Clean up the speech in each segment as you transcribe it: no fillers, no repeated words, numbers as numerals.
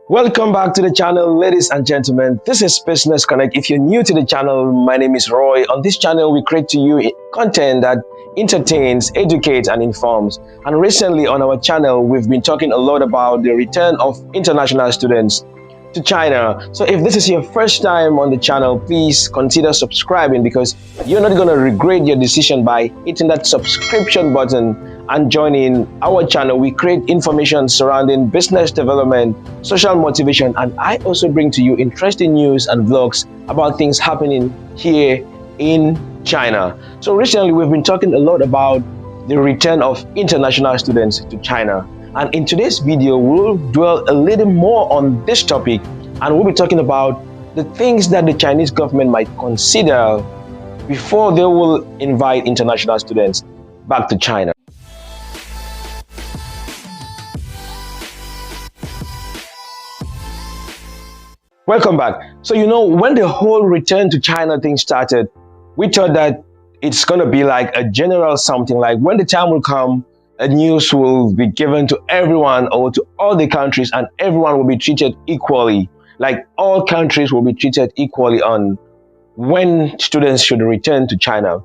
Welcome back to the channel, ladies and gentlemen. This is Business Connect. If you're new to the channel, my name is Roy. On this channel, we create to you content that entertains, educates, and informs. And recently on our channel, we've been talking a lot about the return of international students to China. So if this is your first time on the channel, please consider subscribing because you're not going to regret your decision by hitting that subscription button and joining our channel. We create information surrounding business development, social motivation, and I also bring to you interesting news and vlogs about things happening here in China. So recently we've been talking a lot about the return of international students to China. And in today's video, we'll dwell a little more on this topic and we'll be talking about the things that the Chinese government might consider before they will invite international students back to China. Welcome back. So, when the whole return to China thing started, we thought that it's going to be like a general something, like when the time will come, a news will be given to everyone or to all the countries and everyone will be treated equally. Like all countries will be treated equally on when students should return to China.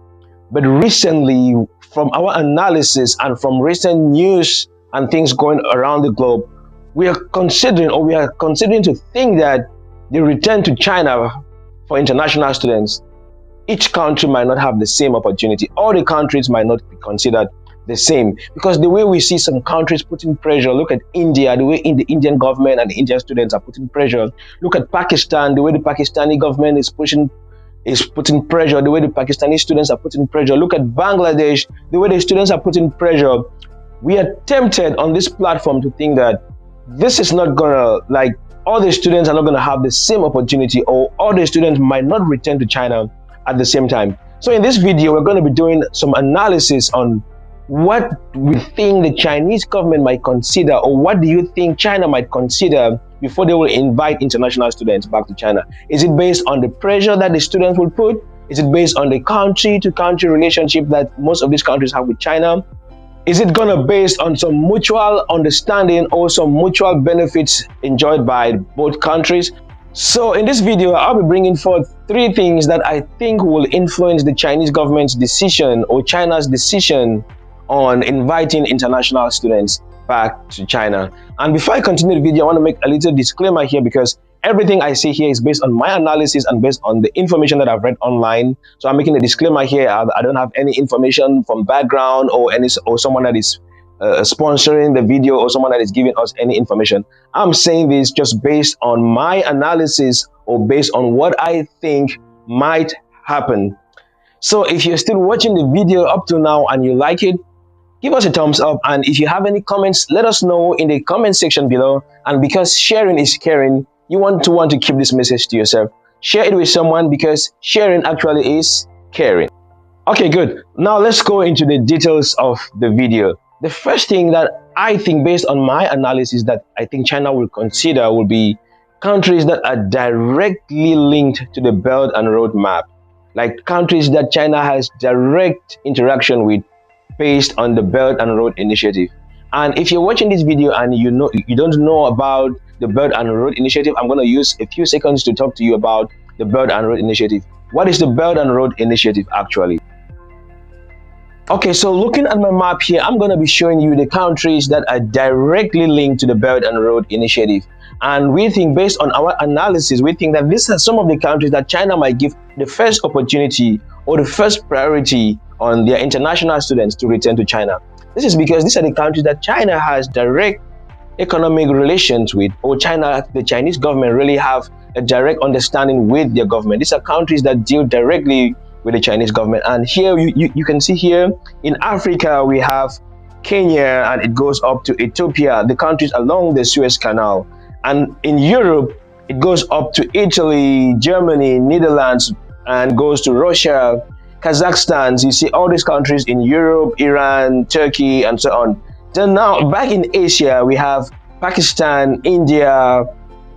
But recently, from our analysis and from recent news and things going around the globe, we are considering to think that the return to China for international students, each country might not have the same opportunity. All the countries might not be considered the same, because the way we see some countries putting pressure, look at India, the way the Indian government and the Indian students are putting pressure. Look at Pakistan, the way the Pakistani government is putting pressure, the way the Pakistani students are putting pressure. Look at Bangladesh, the way the students are putting pressure. We are tempted on this platform to think that this is not gonna, like, all the students are not gonna have the same opportunity, or all the students might not return to China at the same time. So in this video, we're going to be doing some analysis on what we think the Chinese government might consider, or what do you think China might consider before they will invite international students back to China? Is it based on the pressure that the students will put? Is it based on the country-to-country relationship that most of these countries have with China? Is it going to be based on some mutual understanding or some mutual benefits enjoyed by both countries? So in this video, I'll be bringing forth three things that I think will influence the Chinese government's decision or China's decision on inviting international students back to China. And before I continue the video, I want to make a little disclaimer here, because everything I say here is based on my analysis and based on the information that I've read online. So I'm making a disclaimer here. I don't have any information from background or someone that is sponsoring the video or someone that is giving us any information. I'm saying this just based on my analysis or based on what I think might happen. So if you're still watching the video up to now and you like it, give us a thumbs up, and if you have any comments, let us know in the comment section below. And because sharing is caring, you want to keep this message to yourself. Share it with someone, because sharing actually is caring. Okay, good. Now let's go into the details of the video. The first thing that I think, based on my analysis, that I think China will consider will be countries that are directly linked to the Belt and Road map, like countries that China has direct interaction with based on the Belt and Road Initiative. And if you're watching this video and you don't know about the Belt and Road Initiative, I'm going to use a few seconds to talk to you about the Belt and Road Initiative. What is the Belt and Road Initiative actually? Okay, so looking at my map here, I'm going to be showing you the countries that are directly linked to the Belt and Road Initiative. And we think, based on our analysis, we think that these are some of the countries that China might give the first opportunity or the first priority on their international students to return to China. This is because these are the countries that China has direct economic relations with, or the Chinese government really have a direct understanding with their government. These are countries that deal directly with the Chinese government. And here you can see here in Africa we have Kenya, and it goes up to Ethiopia, the countries along the Suez Canal. And in Europe it goes up to Italy, Germany, Netherlands, and goes to Russia, Kazakhstan. You see all these countries in Europe, Iran, Turkey, and so on. Then now back in Asia, we have Pakistan, India,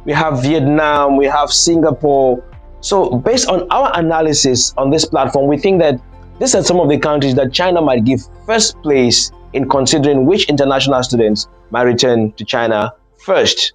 we have Vietnam, we have Singapore. So based on our analysis on this platform, we think that these are some of the countries that China might give first place in considering which international students might return to China first.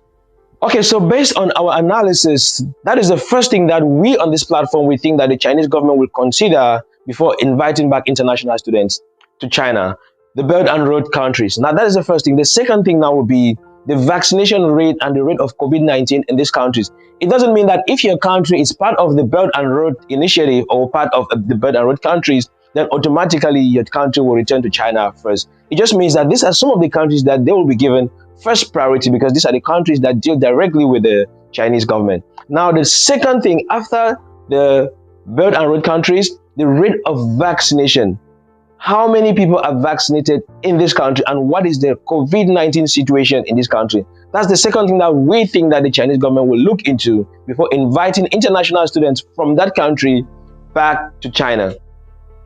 Okay, so based on our analysis, that is the first thing that we on this platform we think that the Chinese government will consider before inviting back international students to China, the Belt and Road countries. Now that is the first thing. The second thing now would be the vaccination rate and the rate of COVID-19 in these countries. It doesn't mean that if your country is part of the Belt and Road initiative or part of the Belt and Road countries, then automatically your country will return to China first. It just means that these are some of the countries that they will be given first priority because these are the countries that deal directly with the Chinese government. Now, the second thing after the Belt and Road countries, the rate of vaccination. How many people are vaccinated in this country and what is the COVID-19 situation in this country? That's the second thing that we think that the Chinese government will look into before inviting international students from that country back to China.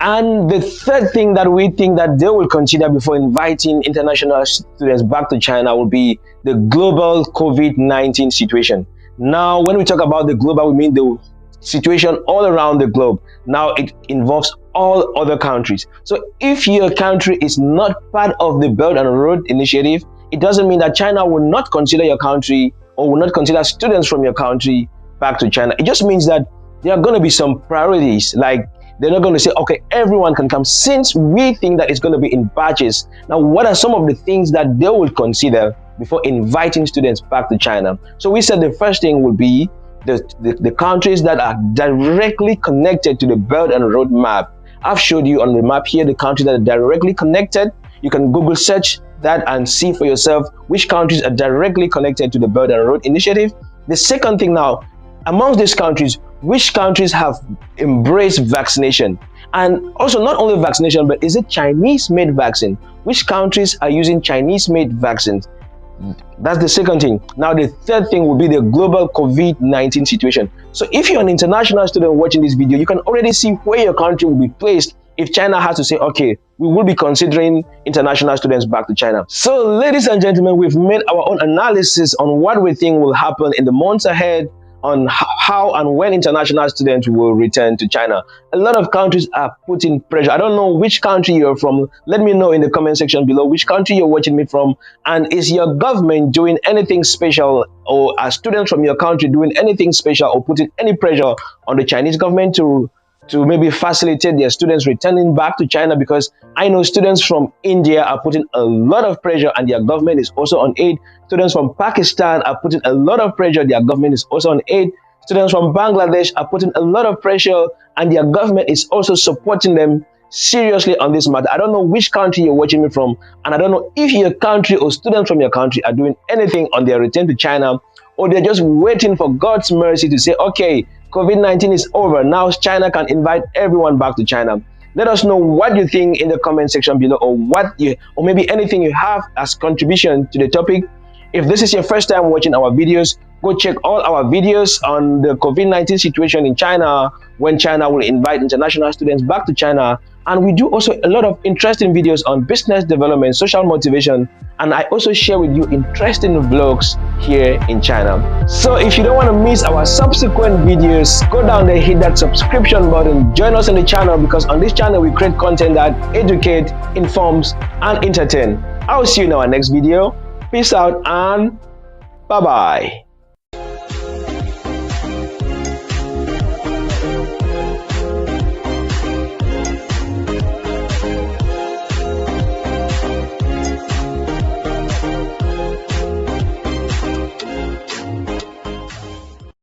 And the third thing that we think that they will consider before inviting international students back to China will be the global COVID-19 situation. Now, when we talk about the global, we mean the situation all around the globe. Now, it involves all other countries. So if your country is not part of the Belt and Road initiative, it doesn't mean that China will not consider your country or will not consider students from your country back to China. It just means that there are going to be some priorities, like they're not going to say, okay, everyone can come, since we think that it's going to be in batches. Now, what are some of the things that they will consider before inviting students back to China? So we said the first thing will be the countries that are directly connected to the Belt and Road map. I've showed you on the map here the countries that are directly connected. You can Google search that and see for yourself which countries are directly connected to the Belt and Road initiative. The second thing now, amongst these countries, which countries have embraced vaccination? And also not only vaccination, but is it Chinese-made vaccine? Which countries are using Chinese-made vaccines? That's the second thing. Now, the third thing will be the global COVID-19 situation. So if you're an international student watching this video, you can already see where your country will be placed if China has to say, okay, we will be considering international students back to China. So, ladies and gentlemen, we've made our own analysis on what we think will happen in the months ahead on how and when international students will return to China. A lot of countries are putting pressure. I don't know which country you're from. Let me know in the comment section below which country you're watching me from. And is your government doing anything special, or are students from your country doing anything special or putting any pressure on the Chinese government to maybe facilitate their students returning back to China? Because I know students from India are putting a lot of pressure and their government is also on aid. Students from Pakistan are putting a lot of pressure, their government is also on aid. Students from Bangladesh are putting a lot of pressure and their government is also supporting them seriously on this matter. I don't know which country you're watching me from, and I don't know if your country or students from your country are doing anything on their return to China, or they're just waiting for God's mercy to say, okay, COVID-19 is over. Now China can invite everyone back to China. Let us know what you think in the comment section below, or or maybe anything you have as contribution to the topic. If this is your first time watching our videos, go check all our videos on the COVID-19 situation in China, when China will invite international students back to China. And we do also a lot of interesting videos on business development, social motivation, and I also share with you interesting vlogs here in China. So if you don't want to miss our subsequent videos, go down there, hit that subscription button, join us on the channel, because on this channel we create content that educate, informs, and entertain. I'll see you in our next video. Peace out and bye-bye.